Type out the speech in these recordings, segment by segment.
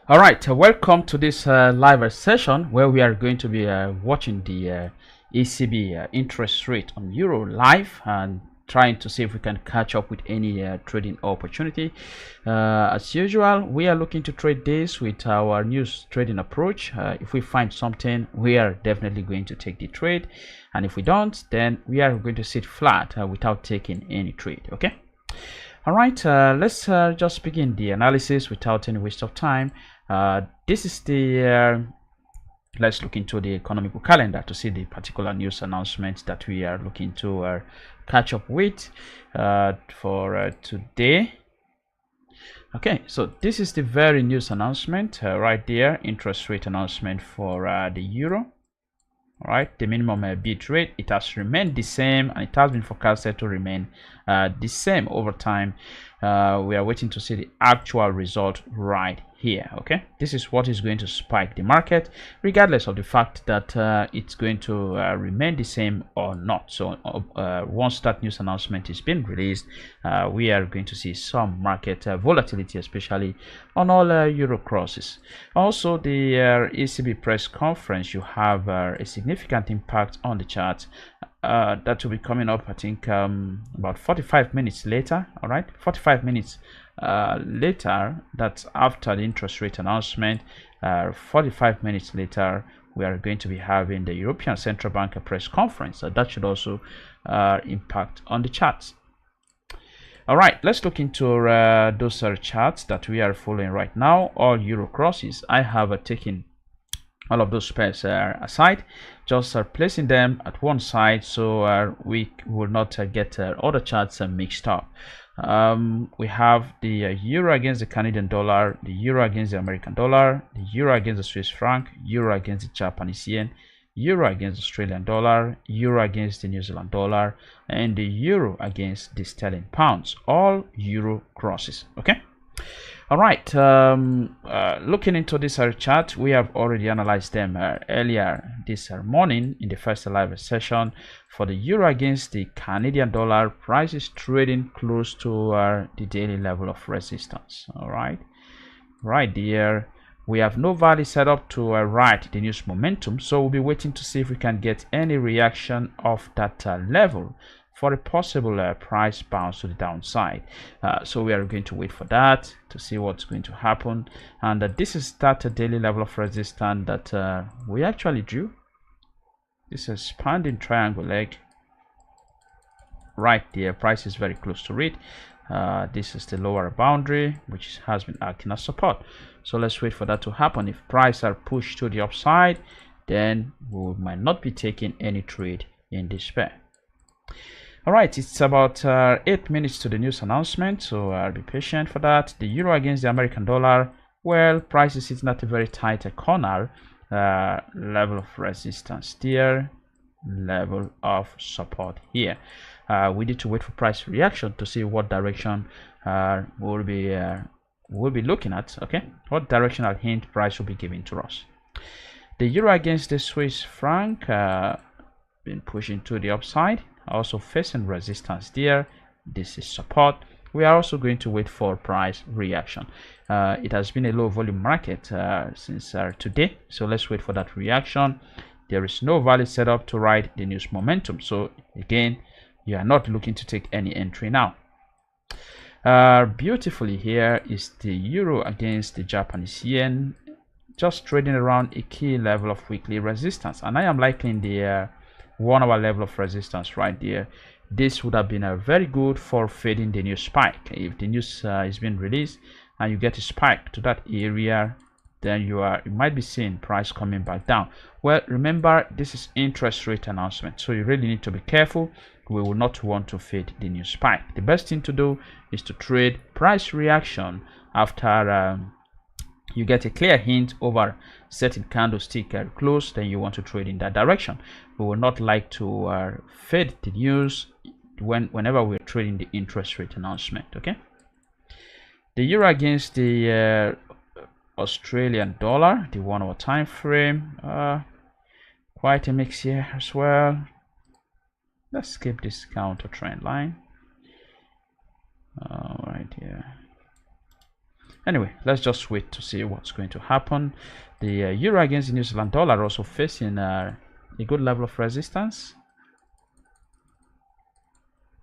All right, welcome to this live session where we are going to be watching the ECB interest rate on Euro live and trying to see if we can catch up with any trading opportunity. As usual, we are looking to trade this with our new trading approach. If we find something, we are definitely going to take the trade, and if we don't, then we are going to sit flat without taking any trade. Okay. All right, let's just begin the analysis without any waste of time. This is the let's look into the economical calendar to see the particular news announcements that we are looking to catch up with for today. Okay, so this is the very news announcement right there, interest rate announcement for the euro. All right, the minimum bid rate, it has remained the same, and it has been forecasted to remain the same over time. We are waiting to see the actual result right here. Okay, this is what is going to spike the market, regardless of the fact that it's going to remain the same or not. So once that news announcement is being released, we are going to see some market volatility, especially on all euro crosses. Also, the ECB press conference, you have a significant impact on the chart. That will be coming up, I think, about 45 minutes later. All right, 45 minutes later, that's after the interest rate announcement. 45 minutes later, we are going to be having the European Central Bank press conference. So that should also impact on the charts. All right, let's look into those charts that we are following right now. All euro crosses, I have taken all of those pairs aside, just placing them at one side so we will not get other charts mixed up. We have the euro against the Canadian dollar, the euro against the American dollar, the euro against the Swiss franc, euro against the Japanese yen, euro against the Australian dollar, euro against the New Zealand dollar, and the euro against the sterling pounds. All euro crosses. Okay. All right, looking into this chart, we have already analyzed them earlier this morning in the first live session. For the euro against the Canadian dollar, price is trading close to the daily level of resistance. All right, right there, we have no value set up to ride the news momentum, so we'll be waiting to see if we can get any reaction of that level for a possible price bounce to the downside. So we are going to wait for that to see what's going to happen. And this is that daily level of resistance that we actually drew. This is expanding triangle leg right there. Price is very close to it. This is the lower boundary, which has been acting as support. So let's wait for that to happen. If price are pushed to the upside, then we might not be taking any trade in this pair. All right, it's about 8 minutes to the news announcement, so I'll be patient for that. The euro against the American dollar, well, price is sitting at a very tight corner, level of resistance there, level of support here. We need to wait for price reaction to see what direction we'll be looking at. Okay, what directional hint price will be giving to us. The euro against the Swiss franc been pushing to the upside, also facing resistance there. This is support. We are also going to wait for price reaction. It has been a low volume market since today, so let's wait for that reaction. There is no value set up to ride the news momentum, so again, you are not looking to take any entry now. Beautifully, here is the euro against the Japanese yen, just trading around a key level of weekly resistance, and I am liking the 1 hour level of resistance right there. This would have been very good for fading the new spike. If the news is being released and you get a spike to that area, then you might be seeing price coming back down. Well, remember, this is interest rate announcement, so you really need to be careful. We will not want to fade the new spike. The best thing to do is to trade price reaction after you get a clear hint over certain candlestick close, then you want to trade in that direction. We will not like to fade the news whenever we're trading the interest rate announcement. Okay, the euro against the Australian dollar, the 1 hour time frame, quite a mix here as well. Let's skip this counter trend line. All right, here. Anyway, let's just wait to see what's going to happen. The euro against the New Zealand dollar also facing a good level of resistance.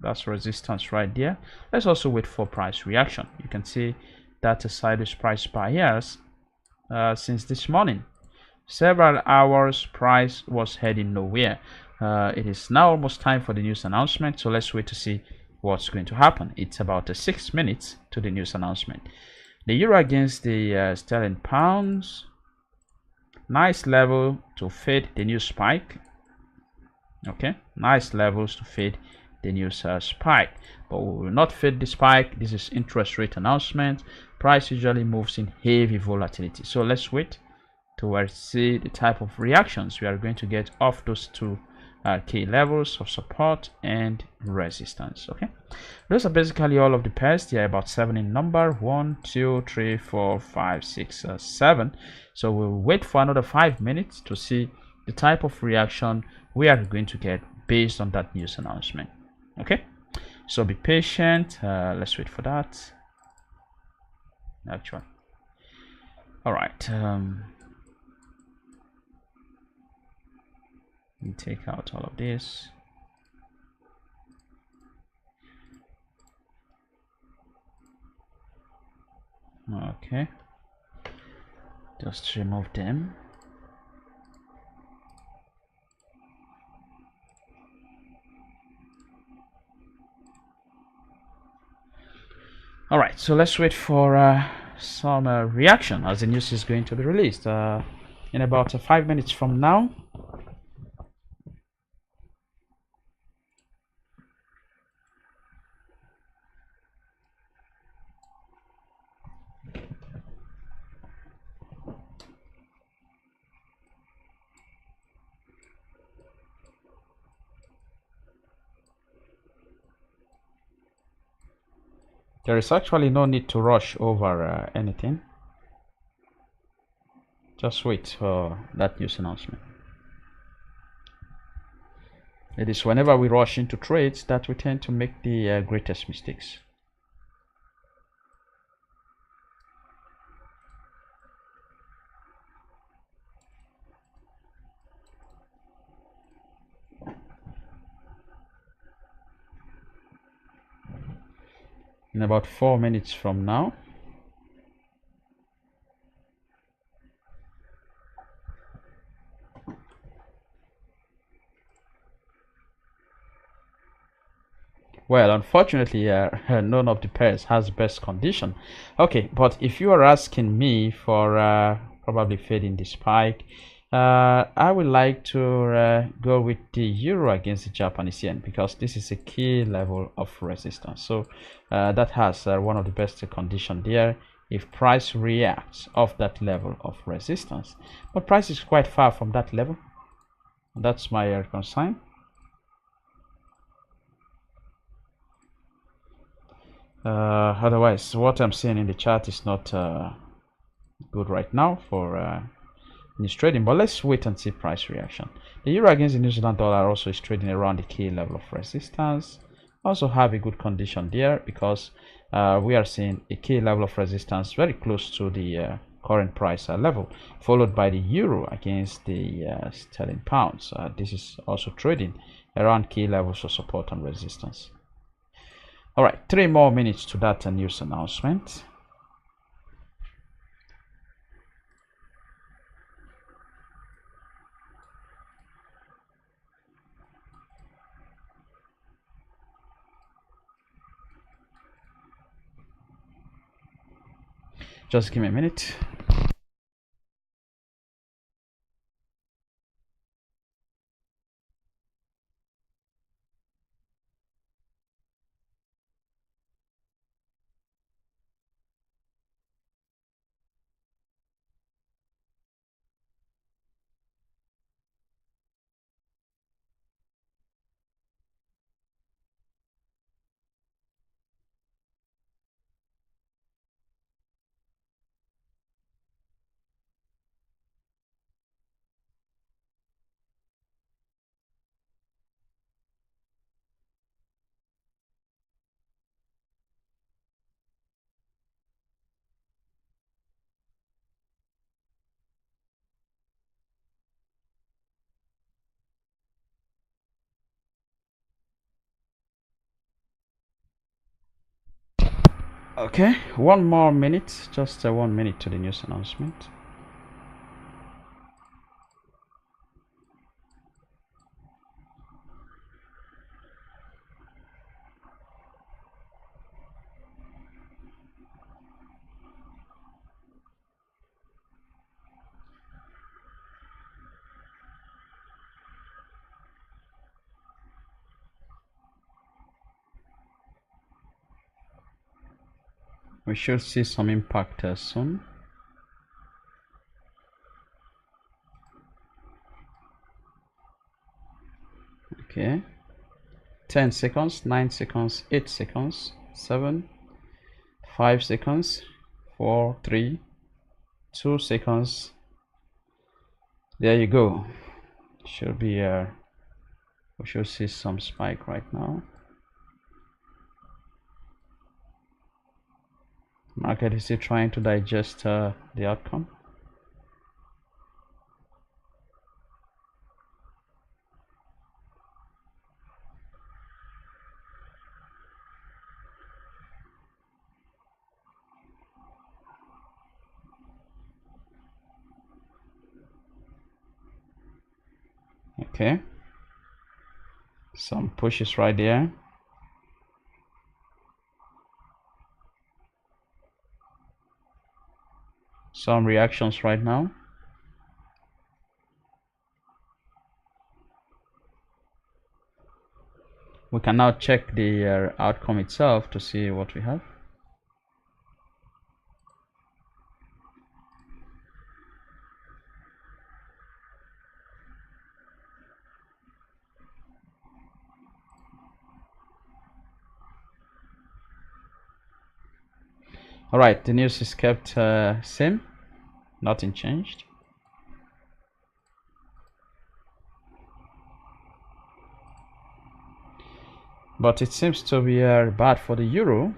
That's resistance right there. Let's also wait for price reaction. You can see that a sideways price bias since this morning. Several hours price was heading nowhere. It is now almost time for the news announcement, so let's wait to see what's going to happen. It's about 6 minutes to the news announcement. The euro against the sterling pounds, nice level to fade the new spike. Okay, nice levels to fade the news spike, but we will not fade the spike. This is interest rate announcement. Price usually moves in heavy volatility, so let's wait to see the type of reactions we are going to get off those two key levels of support and resistance. Okay, those are basically all of the pairs. They are about 7 in number: 1, 2, 3, 4, 5, 6, 7. So we'll wait for another 5 minutes to see the type of reaction we are going to get based on that news announcement. Okay, so be patient. Let's wait for that. Actually, all right. Let me take out all of this. Okay, just remove them. All right, so let's wait for some reaction as the news is going to be released in about 5 minutes from now. There is actually no need to rush over anything. Just wait for that news announcement. It is whenever we rush into trades that we tend to make the greatest mistakes. In about 4 minutes from now, well, unfortunately, none of the pairs has best condition. Okay, but if you are asking me for probably fading the spike, I would like to go with the euro against the Japanese yen, because this is a key level of resistance. So that has one of the best condition there if price reacts off that level of resistance. But price is quite far from that level. That's my concern. Otherwise, what I'm seeing in the chart is not good right now for this trading, but let's wait and see price reaction. The euro against the New Zealand dollar also is trading around the key level of resistance. Also have a good condition there, because we are seeing a key level of resistance very close to the current price level, followed by the euro against the sterling pounds. This is also trading around key levels of support and resistance. All right, 3 more minutes to that news announcement. Just give me a minute. Okay, one more minute, just 1 minute to the news announcement. We should see some impact soon. Okay, 10 seconds, 9 seconds, 8 seconds, 7, 5 seconds, 4, 3, 2 seconds. There you go. Should be we should see some spike right now. Market is still trying to digest the outcome. Okay, some pushes right there. Some reactions right now. We can now check the outcome itself to see what we have. All right, the news is kept same, nothing changed. But it seems to be bad for the euro.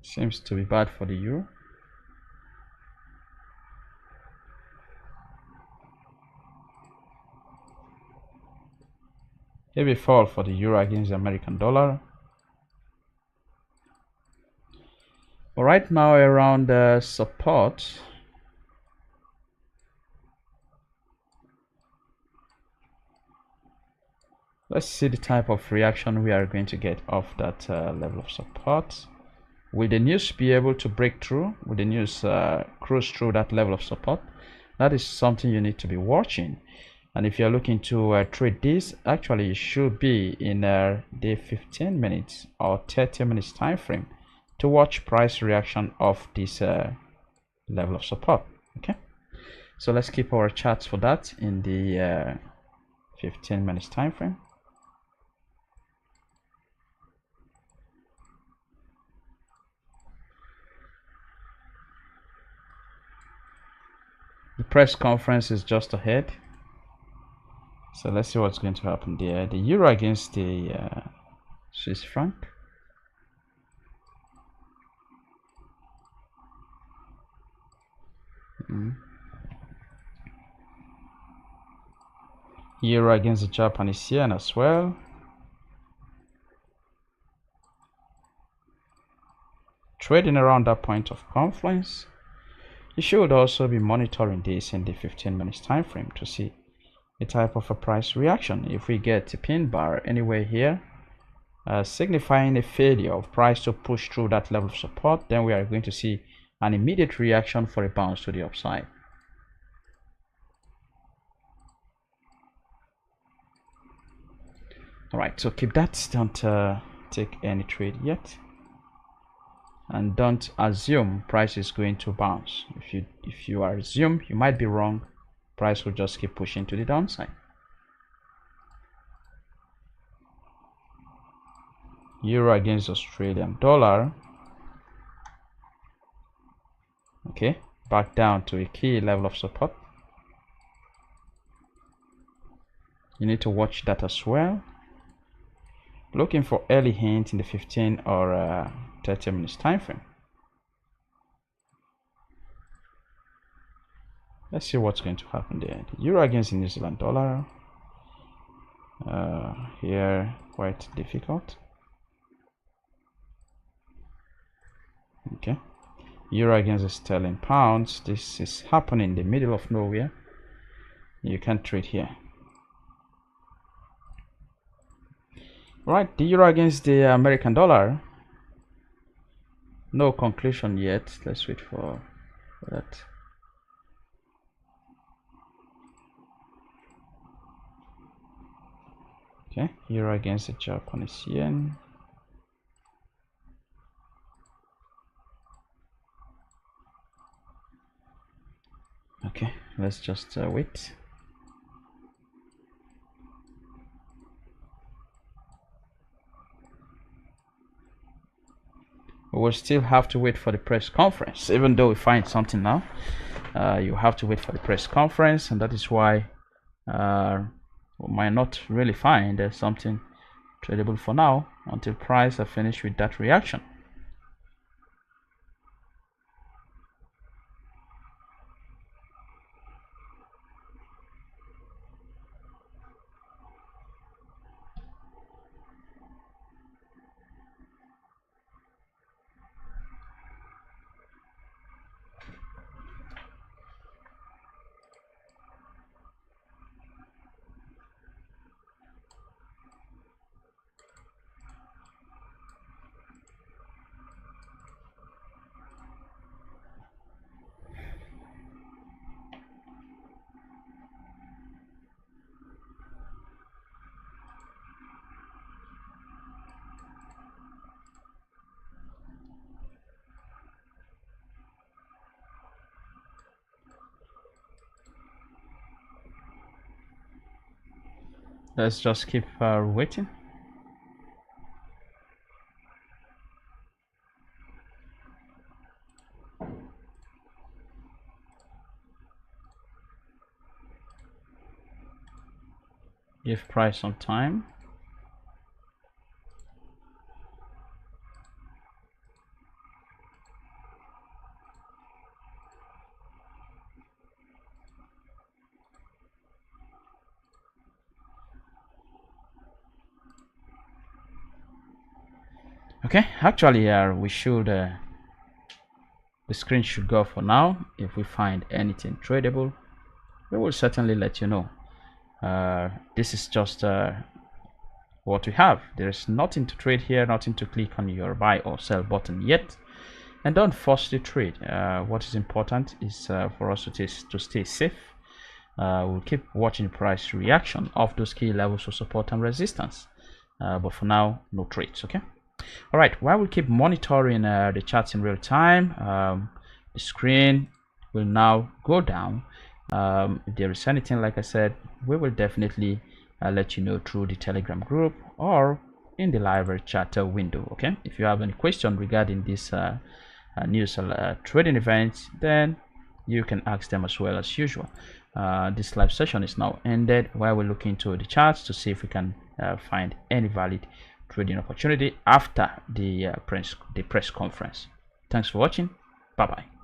Seems to be bad for the euro. Heavy fall for the euro against the American dollar. But right now around support. Let's see the type of reaction we are going to get off that level of support. Will the news be able to break through? Will the news cruise through that level of support? That is something you need to be watching. And if you're looking to trade this, actually you should be in the 15 minutes or 30 minutes time frame to watch price reaction of this level of support. Okay, so let's keep our charts for that in the 15 minutes time frame. The press conference is just ahead, so let's see what's going to happen there. The euro against the Swiss franc. Euro against the Japanese yen as well. Trading around that point of confluence. You should also be monitoring this in the 15 minutes time frame to see the type of a price reaction. If we get a pin bar anywhere here, signifying a failure of price to push through that level of support, then we are going to see an immediate reaction for a bounce to the upside. All right, so keep that. Don't take any trade yet, and don't assume price is going to bounce. If you assume, you might be wrong. Price will just keep pushing to the downside. Euro against Australian dollar. Okay, back down to a key level of support. You need to watch that as well. Looking for early hint in the 15 or 30 minutes time frame. Let's see what's going to happen there. The euro against the New Zealand dollar. Here quite difficult. Okay, euro against the sterling pounds. This is happening in the middle of nowhere. You can't trade here. Right, the euro against the American dollar. No conclusion yet. Let's wait for that. Okay, euro against the Japanese yen. Okay, let's just wait. We'll still have to wait for the press conference, even though we find something now. You have to wait for the press conference, and that is why we might not really find something tradable for now until price are finished with that reaction. Let's just keep waiting. Give price some time. Okay, actually we should the screen should go for now. If we find anything tradable, we will certainly let you know. This is just what we have. There's nothing to trade here, nothing to click on your buy or sell button yet, and don't force the trade. What is important is for us to stay safe. We'll keep watching price reaction of those key levels of support and resistance, but for now, no trades. Okay. All right, while we keep monitoring the charts in real time, the screen will now go down. If there is anything, like I said, we will definitely let you know through the Telegram group or in the live chat window. Okay, if you have any question regarding this news trading events, then you can ask them as well as usual. This live session is now ended while we look into the charts to see if we can find any valid trading opportunity after the press conference. Thanks for watching. Bye bye.